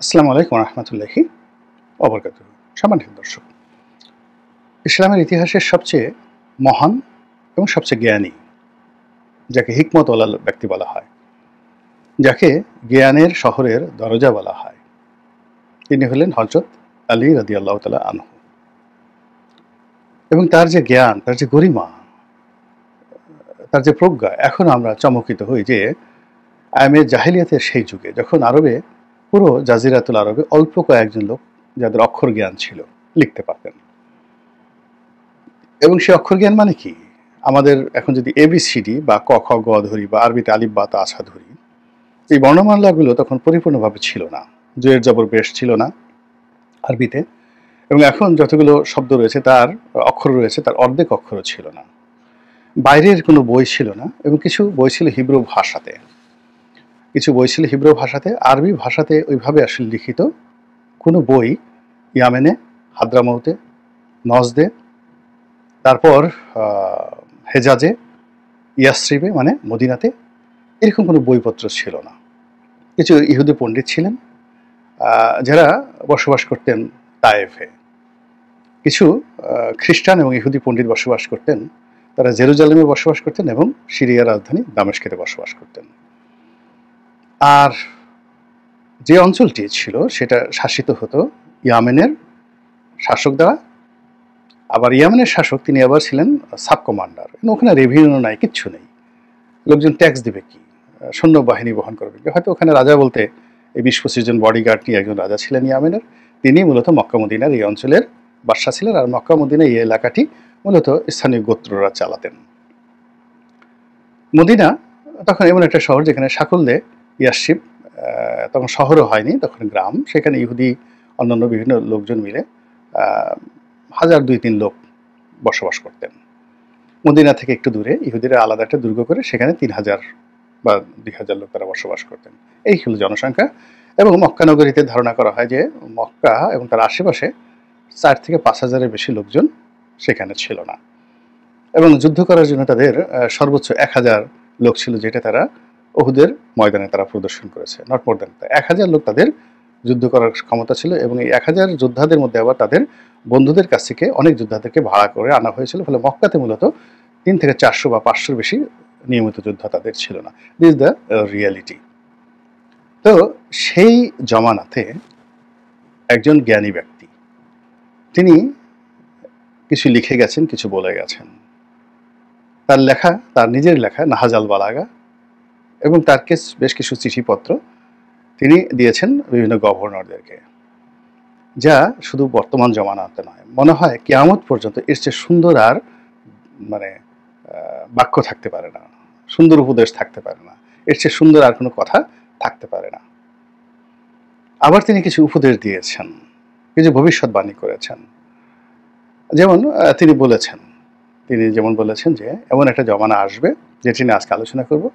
আসসালামু আলাইকুম রহমতুল্লাহি ওবরকাতুহু। সম্মানিত দর্শক, ইসলামের ইতিহাসের সবচেয়ে মহান এবং সবচেয়ে জ্ঞানী, যাকে হিকমতওয়ালা ব্যক্তি বলা হয়, যাকে জ্ঞানের শহরের দরজা বলা হয়, তিনি হলেন হযরত আলী রাদিয়াল্লাহু তাআলা আনহু। এবং তার যে জ্ঞান, তার যে গরিমা, তার যে প্রজ্ঞা, এখন আমরা চমকিত হই যে আইমে জাহিলিয়াতের সেই যুগে, যখন আরবে, পুরো জাজিরাতুল আরবে অল্প কয়েকজন লোক যাদের অক্ষর জ্ঞান ছিল, লিখতে পারতেন। এবং সে অক্ষর জ্ঞান মানে কি? আমাদের এখন যদি এবিসিডি বা ক খ গ ধরি বা আরবিতে আলিফ বা তা আশা ধরি, এই বর্ণমালাগুলো তখন পরিপূর্ণভাবে ছিল না। জয়ের জবর পেশ ছিল না আরবিতে। এবং এখন যতগুলো শব্দ রয়েছে, তার অক্ষর রয়েছে, তার অর্ধেক অক্ষরও ছিল না। বাইরের কোনো বই ছিল না, এবং কিছু বই ছিল হিব্রু ভাষাতে। আরবি ভাষাতে ওইভাবে আসলে লিখিত কোনো বই ইয়ামেনে, হাদ্রামাউতে, নজদে, তারপর হেজাজে, ইয়াসরিবে মানে মদিনাতে, এরকম কোনো বইপত্র ছিল না। কিছু ইহুদি পণ্ডিত ছিলেন যারা বসবাস করতেন তায়েফে। কিছু খ্রিস্টান এবং ইহুদি পণ্ডিত বসবাস করতেন, তারা জেরুজালেমে বসবাস করতেন এবং সিরিয়ার রাজধানী দামেস্কেতে বসবাস করতেন। আর যে অঞ্চলটি ছিল সেটা শাসিত হতো ইয়ামেনের শাসক দ্বারা। আবার ইয়ামেনের শাসক তিনি আবার ছিলেন সাব কমান্ডার। ওখানে রেভিনিউ নাই, কিচ্ছু নেই। লোকজন ট্যাক্স দিবে কি, সৈন্যবাহিনী বহন করবে কি? হয়তো ওখানে রাজা বলতে এই ২০-২৫ জন বডিগার্ড নিয়ে একজন রাজা ছিলেন ইয়ামেনের। তিনি মূলত মক্কা মদিনার এই অঞ্চলের বাদশা ছিলেন, আর মক্কা মদিনা এই এলাকাটি মূলত স্থানীয় গোত্ররা চালাতেন। মদিনা তখন এমন একটা শহর যেখানে সাকুল্যে ইয়াসরিব তখন শহরও হয়নি, তখন গ্রাম। সেখানে ইহুদি অন্যান্য বিভিন্ন লোকজন মিলে ১,০০০-২,৩ লোক বসবাস করতেন। মদিনা থেকে একটু দূরে ইহুদিরা আলাদা একটা দুর্গ করে সেখানে ৩,০০০ বা ২,০০০ লোক তারা বসবাস করতেন। এই হল জনসংখ্যা। এবং মক্কা নগরীতে ধারণা করা হয় যে মক্কা এবং তার আশেপাশে ৪ থেকে ৫,০০০-এর বেশি লোকজন সেখানে ছিল না। এবং যুদ্ধ করার জন্য তাদের সর্বোচ্চ ১,০০০ লোক ছিল, যেটা তারা উহুদের ময়দানে তারা প্রদর্শন করেছে। Not more than. ১,০০০ লোক তাদের যুদ্ধ করার ক্ষমতা ছিল, এবং এই ১,০০০ যোদ্ধাদের মধ্যে আবার তাদের বন্ধুদের কাছ থেকে অনেক যোদ্ধাদেরকে ভাড়া করে আনা হয়েছিল। ফলে মক্কাতে মূলত ৩ থেকে ৪০০ বা ৫০০-র বেশি নিয়মিত যোদ্ধা তাদের ছিল না। This is the reality. তো সেই জমানাতে একজন জ্ঞানী ব্যক্তি, তিনি কিছু লিখে গেছেন, কিছু বলে গেছেন। তার লেখা, তার নিজের লেখা নাহাজাল বালাগা, এবং তার বেশ কিছু চিঠিপত্র তিনি দিয়েছেন বিভিন্ন গভর্নরদেরকে, যা শুধু বর্তমান জমানাতে নয়, মনে হয় কিয়ামত পর্যন্ত এর চেয়ে সুন্দর আর মানে বাক্য থাকতে পারে না, সুন্দর উপদেশ থাকতে পারে না, এর চেয়ে সুন্দর আর কোনো কথা থাকতে পারে না। আবার তিনি কিছু উপদেশ দিয়েছেন, কিছু ভবিষ্যৎবাণী করেছেন। যেমন তিনি যেমন বলেছেন যে এমন একটা জমানা আসবে, যেটি নিয়ে আজকে আলোচনা করব,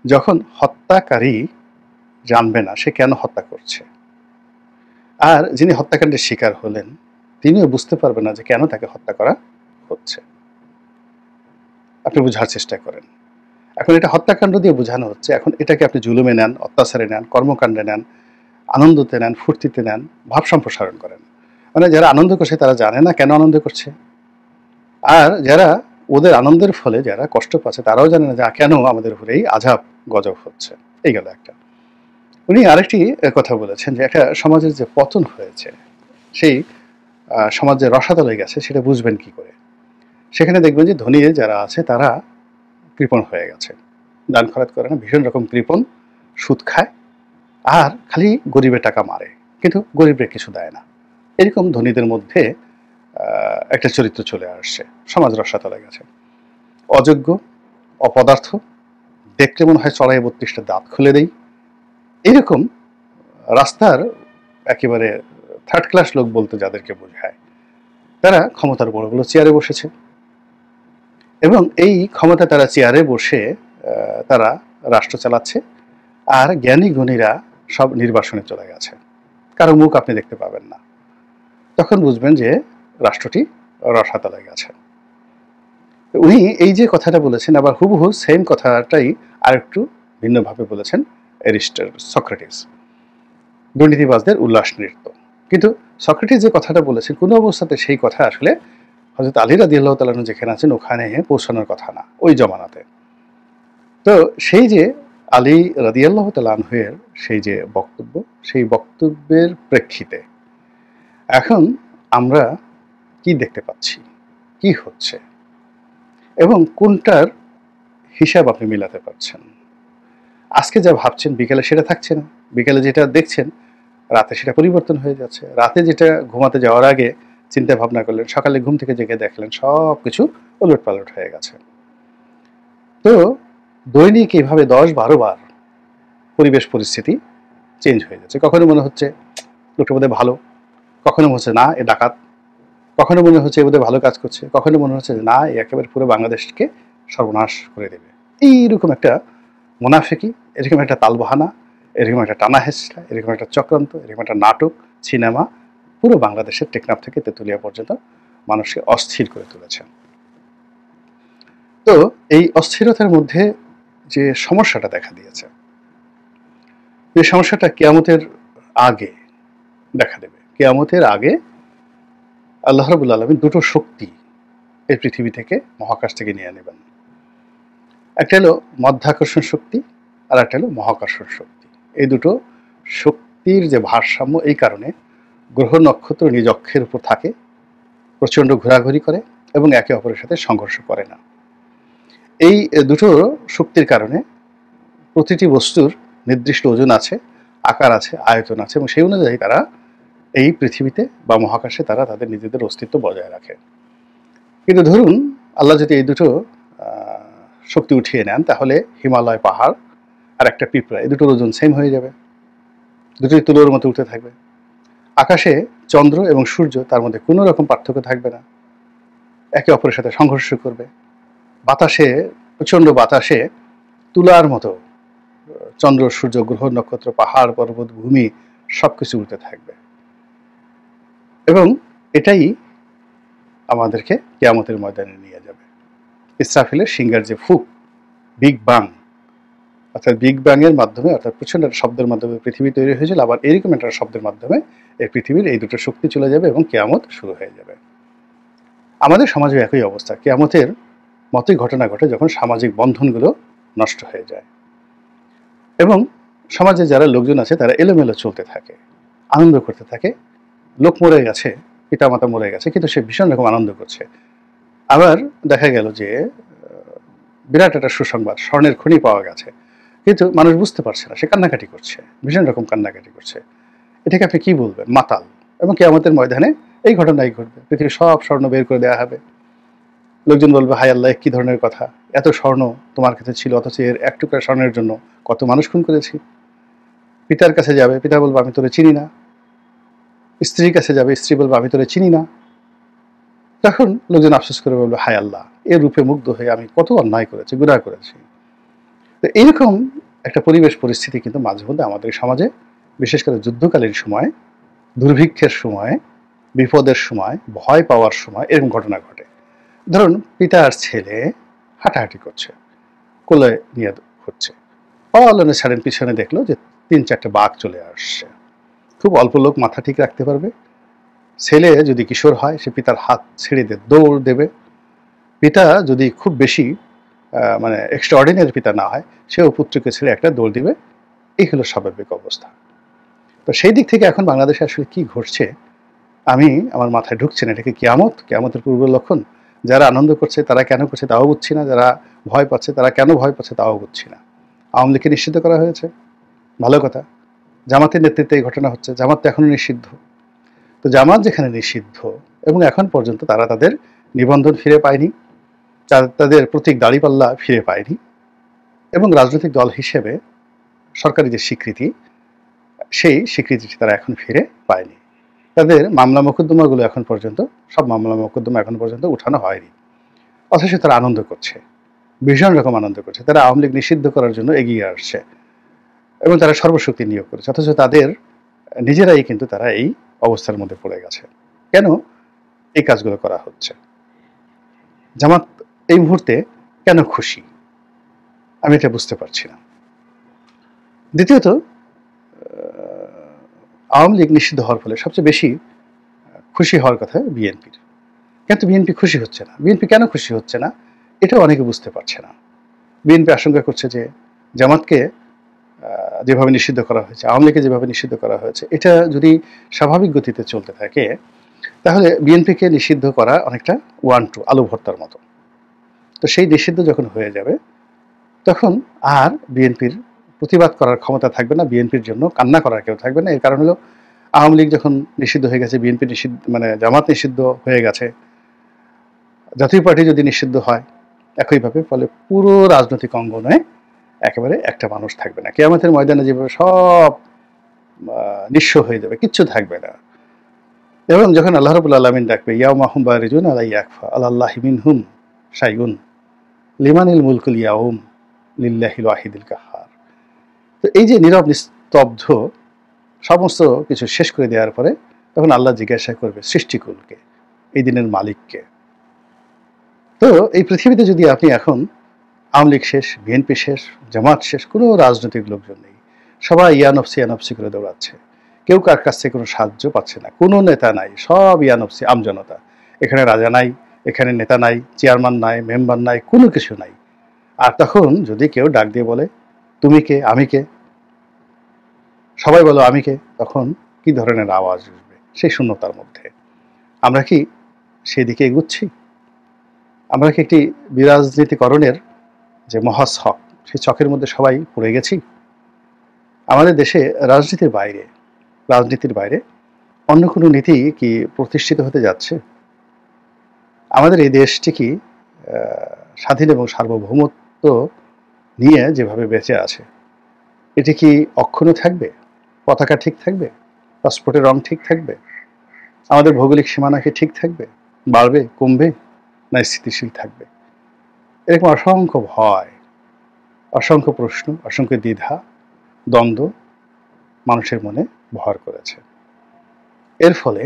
যখন হত্যাকারী জানবে না সে কেন হত্যা করছে, আর যিনি হত্যাকাণ্ডের শিকার হলেন তিনিও বুঝতে পারবেন না যে কেন তাকে হত্যা করা হচ্ছে। আপনি বোঝার চেষ্টা করেন। এখন এটা হত্যাকাণ্ড দিয়ে বোঝানো হচ্ছে, এখন এটাকে আপনি জুলুমে নেন, অত্যাচারে নেন, কর্মকাণ্ডে নেন, আনন্দতে নেন, ফুর্তিতে নেন, ভাব সম্প্রসারণ করেন। মানে যারা আনন্দ করছে তারা জানে না কেন আনন্দ করছে, আর যারা ওদের আনন্দের ফলে যারা কষ্ট পাচ্ছে তারাও জানে না যে কেন আমাদের উপরে এই আযাব গজব হচ্ছে। এই গেল একটা। উনি আরেকটি কথা বলেছেন যে একটা সমাজের যে পতন হয়েছে, সেই সমাজে রসাতলে গেছে, সেটা বুঝবেন কি করে? সেখানে দেখবেন যে ধনী যারা আছে তারা কৃপণ হয়ে গেছে, দান খয়রাত করে না, ভীষণ রকম কৃপণ, সুদ খায়, আর খালি গরিবের টাকা মারে, কিন্তু গরিবের কিছু দেয় না। এরকম ধনীদের মধ্যে একটা চরিত্র চলে আসছে, সমাজ রসাতলে গেছে। অযোগ্য, অপদার্থ, দেখলে মনে হয় চড়াই ৩২টা দাঁত খুলে দেই, এরকম রাস্তার একেবারে থার্ড ক্লাস লোক বলতে যাদেরকে বোঝায়, তারা ক্ষমতার বড় বড় চেয়ারে বসেছে, এবং এই ক্ষমতা তারা চেয়ারে বসে তারা রাষ্ট্র চালাচ্ছে। আর জ্ঞানী গুণীরা সব নির্বাসনে চলে গেছে, কারো মুখ আপনি দেখতে পাবেন না। তখন বুঝবেন যে রাষ্ট্রটি রসাতলে গেছে। উনি এই যে কথাটা বলেছেন, আবার হুবহু সেম কথাটাই আরেকটু ভিন্নভাবে বলেছেন সক্রেটিস। দুর্নীতিবাজদের উল্লাস নৃত্য। কিন্তু সক্রেটিস যে কথাটা বলেছেন কোনো অবস্থাতে সেই কথা আসলে হযরত আলী রাদিয়াল্লাহু তাআলা যেখানে আছেন ওখানে পৌঁছানোর কথা না ওই জমানাতে। তো সেই যে আলী রাদিয়াল্লাহু তাআলা আনহুর সেই যে বক্তব্য, সেই বক্তব্যের প্রেক্ষিতে এখন আমরা কি দেখতে পাচ্ছি, কি হচ্ছে এবং কোনটার হিসাব আপনি মিলাতে পারছেন। আজকে যা ভাবছেন বিকেলে সেটা থাকছে না, বিকেলে যেটা দেখছেন রাতে সেটা পরিবর্তন হয়ে যাচ্ছে, রাতে যেটা ঘুমাতে যাওয়ার আগে চিন্তা ভাবনা করলেন সকালে ঘুম থেকে জেগে দেখলেন সব কিছু ওলটপালট হয়ে গেছে। তো দৈনিক এইভাবে 10-12 বার পরিবেশ পরিস্থিতি চেঞ্জ হয়ে যাচ্ছে। কখনো মনে হচ্ছে লোকটা বোধহয় ভালো, কখনো মনে হচ্ছে না এ ডাকাত, কখনো মনে হচ্ছে এ বোধহয় ভালো কাজ করছে, কখনো মনে হচ্ছে না এ একেবারে পুরো বাংলাদেশকে সর্বনাশ করে দেবে। এইরকম একটা মুনাফিকি, এরকম একটা তালবাহানা, এরকম একটা টানা হেঁচড়া, এরকম একটা চক্রান্ত, এরকম একটা নাটক, সিনেমা পুরো বাংলাদেশের টেকনাফ থেকে তেঁতুলিয়া পর্যন্ত মানুষকে অস্থির করে তুলেছে। তো এই অস্থিরতার মধ্যে যে সমস্যাটা দেখা দিয়েছে, যে সমস্যাটা কিয়ামতের আগে দেখা দেবে। কিয়ামতের আগে আল্লাহ রাব্বুল আলামিন দুটো শক্তি এই পৃথিবী থেকে মহাকাশ থেকে নিয়ে নেবেন। একটা হলো মধ্যাকর্ষণ শক্তি আর একটা হলো মহাকর্ষণ শক্তি। এই দুটো শক্তির যে ভারসাম্য এই কারণে গ্রহ নক্ষত্র নিজ অক্ষের উপর থাকে, প্রচণ্ড ঘোরাঘুরি করে এবং একে অপরের সাথে সংঘর্ষ করে না। এই দুটো শক্তির কারণে প্রতিটি বস্তুর নির্দিষ্ট ওজন আছে, আকার আছে, আয়তন আছে এবং সেই অনুযায়ী তারা এই পৃথিবীতে বা মহাকাশে তারা তাদের নিজেদের অস্তিত্ব বজায় রাখে। কিন্তু ধরুন আল্লাহ যদি এই দুটো শক্তি উঠিয়ে নেন তাহলে হিমালয় পাহাড় আর একটা পিঁপড়া এই দুটোর ওজন সেম হয়ে যাবে, দুটোই তুলোর মতো উঠতে থাকবে। আকাশে চন্দ্র এবং সূর্য তার মধ্যে কোনো রকম পার্থক্য থাকবে না, একে অপরের সাথে সংঘর্ষ করবে। বাতাসে প্রচণ্ড বাতাসে তুলার মতো চন্দ্র সূর্য গ্রহ নক্ষত্র পাহাড় পর্বত ভূমি সবকিছু উঠতে থাকবে এবং এটাই আমাদেরকে কিয়ামতের ময়দানে নিয়ে যাবে। ইসরাফিলের সিংহার যে ফুক, বিগ বাং, অর্থাৎ বিগ ব্যাং এর মাধ্যমে অর্থাৎ প্রচণ্ড একটা শব্দের মাধ্যমে পৃথিবী তৈরি হয়েছিল, আবার এরকম একটা শব্দের মাধ্যমে এই পৃথিবীর এই দুটো শক্তি চলে যাবে এবং কিয়ামত শুরু হয়ে যাবে। আমাদের সমাজে একই অবস্থা, কিয়ামতের মতোই ঘটনা ঘটে যখন সামাজিক বন্ধনগুলো নষ্ট হয়ে যায় এবং সমাজে যারা লোকজন আছে তারা এলোমেলো চলতে থাকে, আনন্দ করতে থাকে। লোক মরে গেছে, পিতামাতা মরে গেছে, কিন্তু সে ভীষণ রকম আনন্দ করছে। আবার দেখা গেল যে বিরাট একটা সুসংবাদ, স্বর্ণের খনি পাওয়া গেছে, কিন্তু মানুষ বুঝতে পারছে না, সে কান্নাকাটি করছে, ভীষণ রকম কান্নাকাটি করছে। এটাকে আপনি কি বলবেন? মাতাল। এবং কিয়ামতের ময়দানে এই ঘটনাই ঘটবে, পৃথিবীর সব স্বর্ণ বের করে দেওয়া হবে। লোকজন বলবে হায় আল্লাহ কি ধরনের কথা, এত স্বর্ণ তোমার কাছে ছিল অথচ এর এক টুকরা স্বর্ণের জন্য কত মানুষ খুন করেছি। পিতার কাছে যাবে, পিতা বলবে আমি তোরে চিনি না। স্ত্রীর কাছে যাবে, স্ত্রী বলবে আমি তোরে চিনি না। তখন লোকজন আফসোস করে বলবে হায় আল্লাহ এর রূপে মুগ্ধ হয়ে আমি কত অন্যায় করেছি, গুনাহ করেছি। তো এইরকম একটা পরিবেশ পরিস্থিতি কিন্তু মাঝে মধ্যে আমাদের সমাজে, বিশেষ করে যুদ্ধকালীন সময়, দুর্ভিক্ষের সময়, বিপদের সময়, ভয় পাওয়ার সময় এরকম ঘটনা ঘটে। ধরুন পিতা আর ছেলে হাঁটাহাঁটি করছে, কোলে নিয়ে ঘুরছে, পাওয়ালনে ছাড়েন পিছনে দেখলো যে 3-4টে বাঘ চলে আসছে। খুব অল্প লোক মাথা ঠিক রাখতে পারবে। ছেলে যদি কিশোর হয় সে পিতার হাত ছেড়ে দিয়ে দৌড় দেবে। পিতা যদি খুব বেশি মানে এক্সট্রাঅর্ডিনারি পিতা না হয় সেও পুত্রকে ছেড়ে একটা দৌড় দিবে। এই হলো স্বাভাবিক অবস্থা। তো সেই দিক থেকে এখন বাংলাদেশে আসলে কি ঘটছে আমি আমার মাথায় ঢুকছে না। এটা কি কিয়ামত, কিয়ামতের পূর্ব লক্ষণ? যারা আনন্দ করছে তারা কেন করছে তাও বুঝছি না, যারা ভয় পাচ্ছে তারা কেন ভয় পাচ্ছে তাও বুঝছি না। আওয়ামী লীগকে নিষিদ্ধ করা হয়েছে, ভালো কথা। জামাতের নেতৃত্বে এই ঘটনা হচ্ছে, জামাত তো এখনো নিষিদ্ধ। তো জামাত যেখানে নিষিদ্ধ এবং এখন পর্যন্ত তারা তাদের নিবন্ধন ফিরে পায়নি, তাদের প্রতীক দাঁড়িপাল্লা ফিরে পায়নি এবং রাজনৈতিক দল হিসেবে সরকারি যে স্বীকৃতি সেই স্বীকৃতিটি তারা এখন ফিরে পায়নি। তাদের মামলা মোকদ্দমাগুলো এখন পর্যন্ত, সব মামলা মোকদ্দমা এখন পর্যন্ত উঠানো হয়নি, অথচ তারা আনন্দ করছে, ভীষণ রকম আনন্দ করছে। তারা আওয়ামী লীগ নিষিদ্ধ করার জন্য এগিয়ে আসছে এবং তারা সর্বশক্তি নিয়োগ করেছে, অথচ তাদের নিজেরাই কিন্তু তারা এই অবস্থার মধ্যে পড়ে গেছে। কেন এই কাজগুলো করা হচ্ছে? জামাত এই মুহূর্তে কেন খুশি আমি এটা বুঝতে পারছি না। দ্বিতীয়ত আওয়ামী লীগ নিষিদ্ধ হওয়ার ফলে সবচেয়ে বেশি খুশি হওয়ার কথা বিএনপির, কিন্তু বিএনপি খুশি হচ্ছে না। বিএনপি কেন খুশি হচ্ছে না এটা অনেকে বুঝতে পারছে না। বিএনপি আশঙ্কা করছে যে জামাতকে যেভাবে নিষিদ্ধ করা হয়েছে, আওয়ামী লীগকে যেভাবে নিষিদ্ধ করা হয়েছে, এটা যদি স্বাভাবিক গতিতে চলতে থাকে তাহলে বিএনপিকে নিষিদ্ধ করা অনেকটা 1-2 আলু ভর্তার মতো। তো সেই নিষিদ্ধ যখন হয়ে যাবে তখন আর বিএনপির প্রতিবাদ করার ক্ষমতা থাকবে না, বিএনপির জন্য কান্না করার কেউ থাকবে না। এর কারণ হলো আওয়ামী লীগ যখন নিষিদ্ধ হয়ে গেছে, বিএনপি নিষিদ্ধ, মানে জামাত নিষিদ্ধ হয়ে গেছে, জাতীয় পার্টি যদি নিষিদ্ধ হয় একইভাবে, ফলে পুরো রাজনৈতিক অঙ্গনে একেবারে একটা মানুষ থাকবে না। কিয়ামতের ময়দানে যেভাবে সব নিঃস্ব হয়ে যাবে, কিচ্ছু থাকবে না। এবং যখন আল্লাহ রাব্বুল আলামিন ডাকবে ইয়াউমা হুম বারিজুন আলা ইয়াকফা আলাল্লাহি মিনহুম শাইউন লিমানিল মুলকুল ইয়াউম লিল্লাহিল ওয়াহিদিল কাহ্হার। তো এই যে নীরব নিস্তব্ধ সমস্ত কিছু শেষ করে দেওয়ার পরে তখন আল্লাহ জিজ্ঞাসা করবে সৃষ্টিকুলকে, এই দিনের মালিককে। তো এই পৃথিবীতে যদি আপনি এখন আওয়ামী লীগ শেষ, বিএনপি শেষ, জামাত শেষ, কোনো রাজনৈতিক লোকজন নেই, সবাই ইয়ানফসি করে দৌড়াচ্ছে, কেউ কার কাছ থেকে কোনো সাহায্য পাচ্ছে না, কোনো নেতা নাই, সব ইয়ানফসি আমজনতা। এখানে রাজা নাই, এখানে নেতা নাই, চেয়ারম্যান নাই, মেম্বার নাই, কোনো কিছু নাই। আর তখন যদি কেউ ডাক দিয়ে বলে তুমি কে, আমি কে, সবাই বলো আমি কে, তখন কি ধরনের আওয়াজ উঠবে সেই শূন্যতার মধ্যে? আমরা কি সেদিকে এগুচ্ছি? আমরা কি একটি বিরাজনীতিকরণের যে মহাছক, সেই ছকের মধ্যে সবাই পড়ে গেছি? আমাদের দেশে রাজনীতির বাইরে অন্য কোনো নীতি কি প্রতিষ্ঠিত হতে যাচ্ছে? আমাদের এই দেশটি কি স্বাধীন এবং সার্বভৌমত্ব নিয়ে যেভাবে বেঁচে আছে, এটি কি অক্ষুণ্ণ থাকবে? পতাকা ঠিক থাকবে? পাসপোর্টের রং ঠিক থাকবে? আমাদের ভৌগোলিক সীমানা কি ঠিক থাকবে? বাড়বে, কমবে, না স্থিতিশীল থাকবে? এরকম অসংখ্য ভয়, অসংখ্য প্রশ্ন, অসংখ্য দ্বিধা, দ্বন্দ্ব মানুষের মনে ভর করেছে। এর ফলে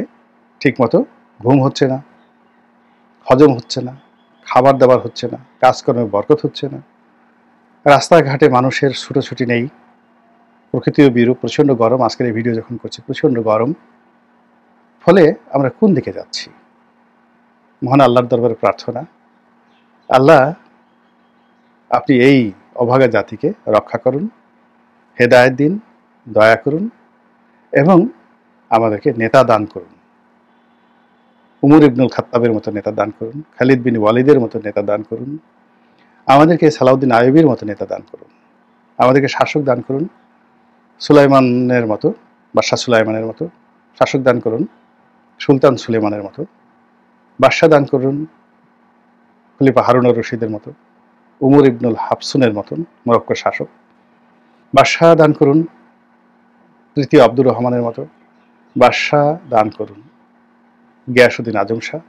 ঠিকমতো ঘুম হচ্ছে না, হজম হচ্ছে না, খাবার দাবার হচ্ছে না, কাজকর্মে বরকত হচ্ছে না, রাস্তাঘাটে মানুষের ছুটোছুটি নেই, প্রকৃতিও বিরূপ, প্রচণ্ড গরম। আজকের এই ভিডিও যখন করছি প্রচণ্ড গরম। ফলে আমরা কোন দিকে যাচ্ছি? মহান আল্লাহর দরবারে প্রার্থনা, আল্লাহ আপনি এই অভাগা জাতিকে রক্ষা করুন, হেদায়েত দিন, দয়া করুন এবং আমাদেরকে নেতা দান করুন। উমর ইবনুল খাত্তাবের মতো নেতা দান করুন, খালিদ বিন ওয়ালিদের মতো নেতা দান করুন, আমাদেরকে সালাউদ্দিন আইয়ুবীর মতো নেতা দান করুন, আমাদেরকে শাসক দান করুন সুলাইমানের মতো, বাদশাহ সুলাইমানের মতো শাসক দান করুন, সুলতান সুলেমানের মতো বাদশাহ দান করুন, খলিফা হারুনুর রশিদের মতো, উমর ইবনুল হাফসুনের মতন মরক্কোর শাসক। বাদশাহ দান করুন তৃতীয় আব্দুর রহমানের মতো। বাদশাহ দান করুন গিয়াসউদ্দিন আজম শাহ,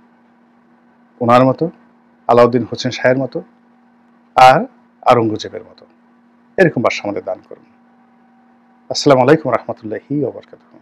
ওনার মতো, আলাউদ্দিন হোসেন শাহের মতো, আর আওরঙ্গজেবের মতো। এরকম বাদশাহ আমাদের দান করুন। আসসালামু আলাইকুম রহমতুল্লাহি ওয়া বারাকাতুহু।